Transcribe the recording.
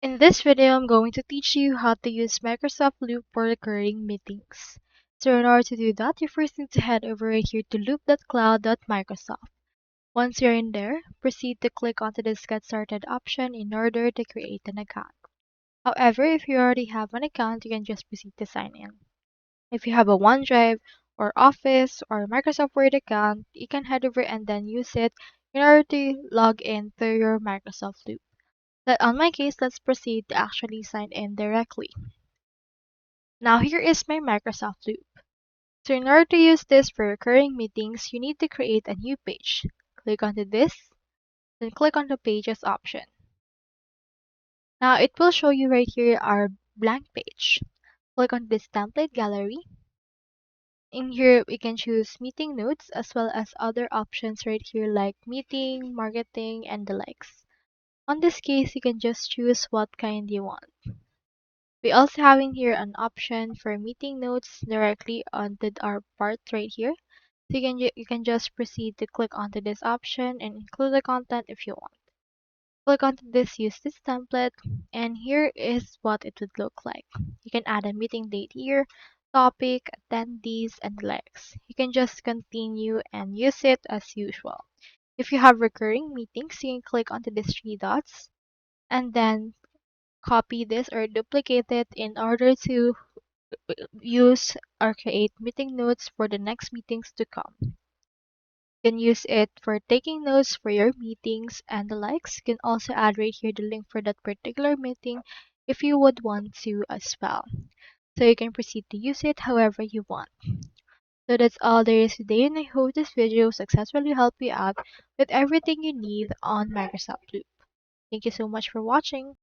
In this video, I'm going to teach you how to use Microsoft Loop for recurring meetings. So in order to do that, you first need to head over right here to loop.cloud.microsoft. Once you're in there, proceed to click onto this Get Started option in order to create an account. However, if you already have an account, you can just proceed to sign in. If you have a OneDrive or Office or Microsoft Word account, you can head over and then use it in order to log in through your Microsoft Loop. But on my case, let's proceed to actually sign in directly. Now here is my Microsoft Loop. So in order to use this for recurring meetings, you need to create a new page. Click onto this, then click on the Pages option. Now it will show you right here our blank page. Click on this template gallery. In here, we can choose meeting notes as well as other options right here like meeting, marketing, and the likes. On this case, you can just choose what kind you want. We also have in here an option for meeting notes directly onto our part right here. So you can just proceed to click onto this option and include the content if you want. Click onto this use this template and here is what it would look like. You can add a meeting date here, topic, attendees, and likes. You can just continue and use it as usual. If you have recurring meetings, you can click onto these three dots and then copy this or duplicate it in order to use or create meeting notes for the next meetings to come. You can use it for taking notes for your meetings and the likes. You can also add right here the link for that particular meeting if you would want to as well. So you can proceed to use it however you want. So that's all there is today, and I hope this video successfully helped you out with everything you need on Microsoft Loop. Thank you so much for watching.